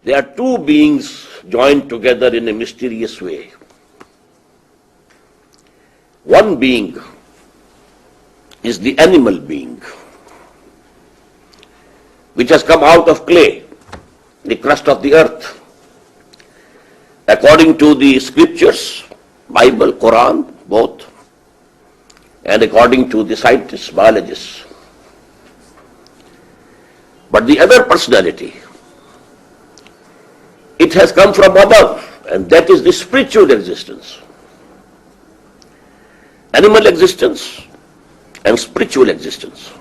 There are two beings joined together in a mysterious way. One being is the animal being, which has come out of clay, the crust of the earth. According to the scriptures, Bible, Quran, both, and according to the scientists, biologists. But the other personality, it has come from above, and that is the spiritual existence. Animal existence and spiritual existence.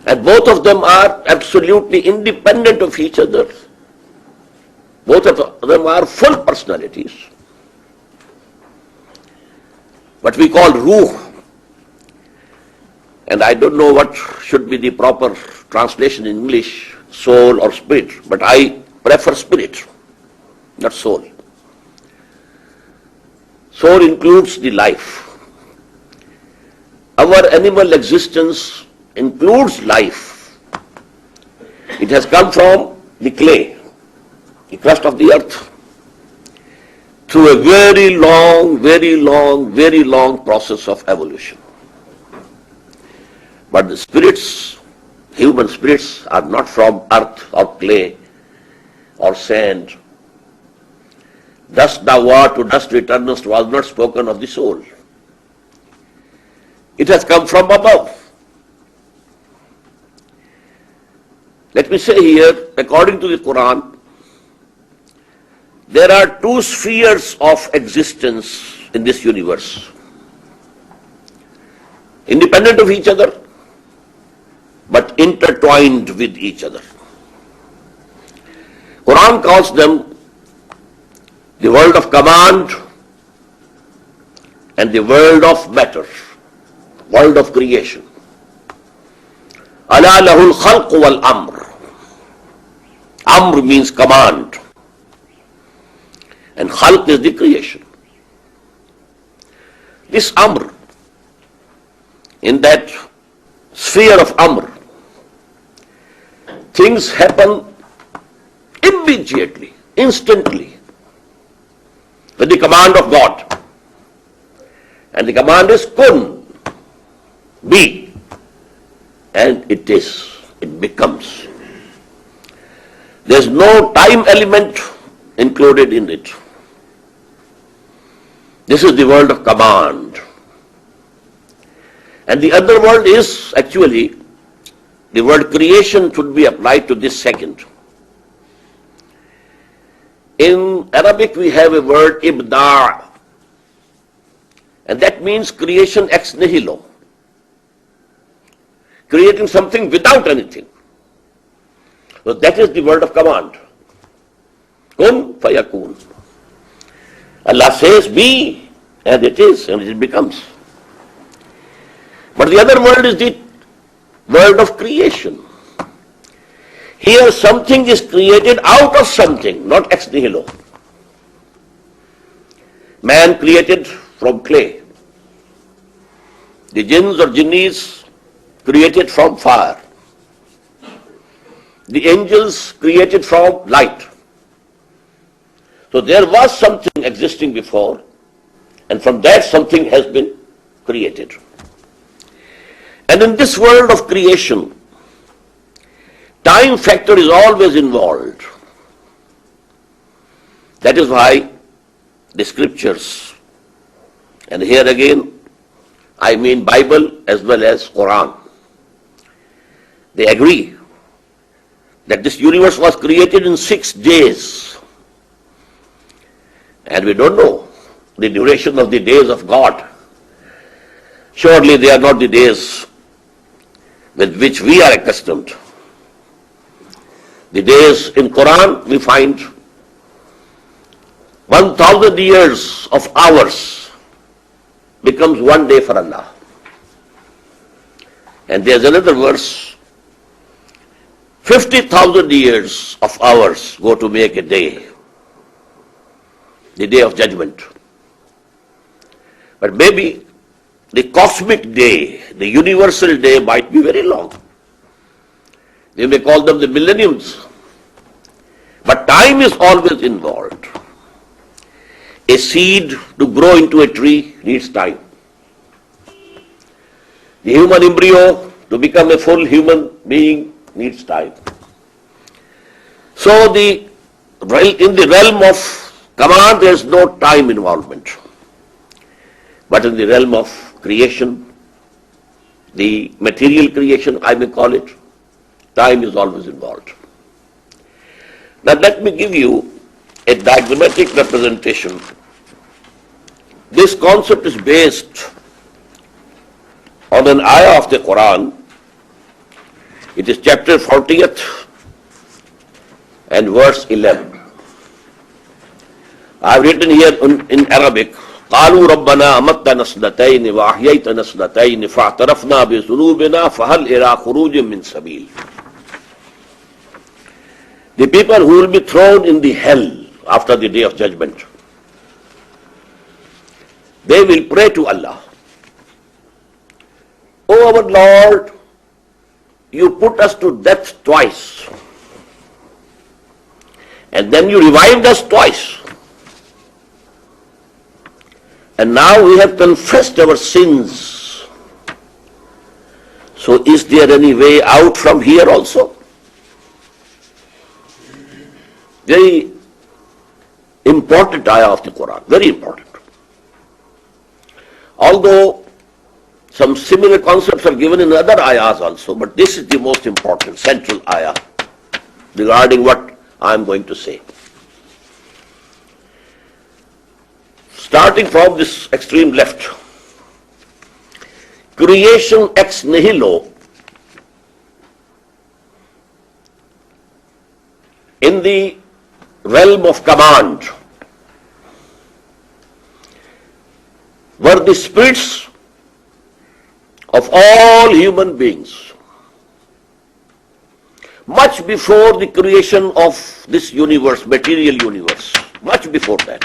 And both of them are absolutely independent of each other. Both of them are full personalities. What we call ruh. And I don't know what should be the proper translation in English, soul or spirit, but I prefer spirit, not soul. Soul includes the life. Our animal existence includes life. It has come from the clay, the crust of the earth, through a very long process of evolution. But the spirits, human spirits, are not from earth or clay or sand. Dust thou art, to dust returnest was not spoken of the soul. It has come from above. Let me say here, according to the Quran, there are two spheres of existence in this universe, independent of each other, but intertwined with each other. Quran calls them the world of command and the world of matter, world of creation. Ala lahul khalq wal amr. Amr means command, and khalq is the creation. This amr, in that sphere of amr, things happen immediately, instantly, with the command of God. And the command is kun, be, and it is, it becomes. There is no time element included in it. This is the world of command. And the other world is actually, the word creation should be applied to this second. In Arabic we have a word ibda', and that means creation ex nihilo, creating something without anything. So that is the word of command. Kun fayakun. Allah says be, and it is, and it becomes. But the other world is the world of creation. Here something is created out of something, not ex nihilo. Man created from clay. The jinns or jinnis created from fire. The angels created from light. So there was something existing before, and from that something has been created. And in this world of creation, time factor is always involved. That is why the scriptures, and here again I mean Bible as well as Quran, they agree that this universe was created in 6 days. And we don't know the duration of the days of God. Surely they are not the days with which we are accustomed. The days in Quran we find 1,000 years of hours becomes 1 day for Allah. And there's another verse, 50,000 years of hours go to make a day, the day of judgment. But maybe the cosmic day, the universal day might be very long. We may call them the millenniums. But time is always involved. A seed to grow into a tree needs time. The human embryo to become a full human being needs time. So in the realm of command there is no time involvement. But in the realm of creation, the material creation I may call it, time is always involved. Now let me give you a diagrammatic representation. This concept is based on an ayah of the Quran. It is chapter 40th and verse 11. I have written here in Arabic, قالوا ربنا أمتنا سنتين وأحييتنا سنتين فاعترفنا بذنوبنا فهل إلى خروج من سبيل. The people who will be thrown in the hell after the day of judgment, they will pray to Allah, "O our Lord, you put us to death twice, and then you revived us twice. And now we have confessed our sins. So is there any way out from here also?" Very important ayah of the Quran, very important. Although some similar concepts are given in other ayahs also, but this is the most important, central ayah regarding what I am going to say. Starting from this extreme left, creation ex nihilo in the realm of command were the spirits of all human beings much before the creation of this universe, material universe, much before that.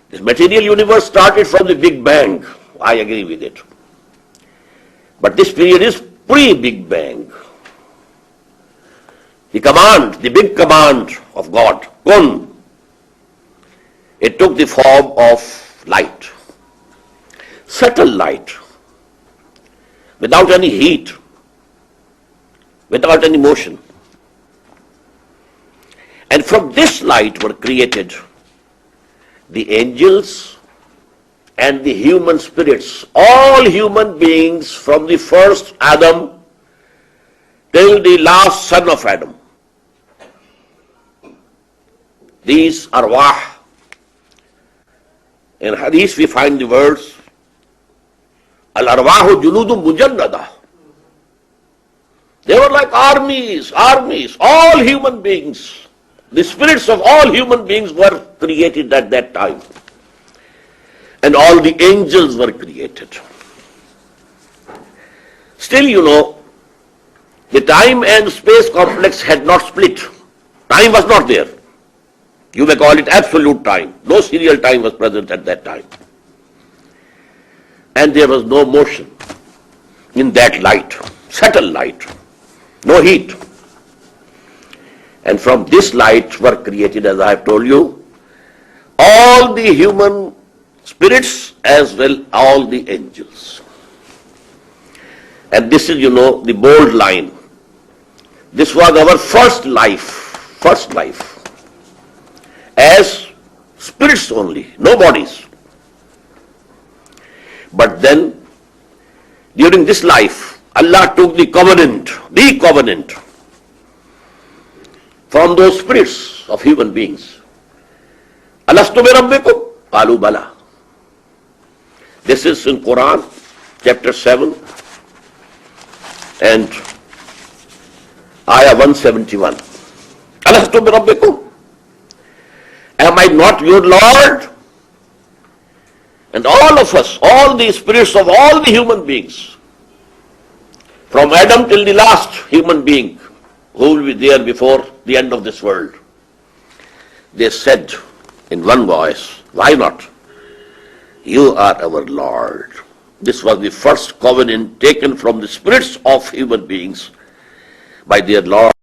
This material universe started from the Big Bang, I agree with it. But this period is pre-Big Bang. The command, the big command of God, kun, it took the form of light, subtle light, without any heat, without any motion. And from this light were created the angels and the human spirits, all human beings from the first Adam till the last son of Adam. These arwah. In hadith we find the words, al-arwahu junudun mujannada. They were like armies, all human beings. The spirits of all human beings were created at that time. And all the angels were created. Still, you know, the time and space complex had not split. Time was not there. You may call it absolute time. No serial time was present at that time. And there was no motion in that light, subtle light, no heat. And from this light were created, as I have told you, all the human spirits as well all the angels. And this is, you know, the bold line. This was our first life, as spirits only, no bodies. But then, during this life, Allah took the covenant from those spirits of human beings. Alastu bi rabbikum? Qalu bala. This is in Quran, chapter 7 and ayah 171. Alastu bi rabbikum? Am I not your Lord? And all of us, all the spirits of all the human beings, from Adam till the last human being who will be there before the end of this world, they said in one voice, why not? You are our Lord. This was the first covenant taken from the spirits of human beings by their Lord.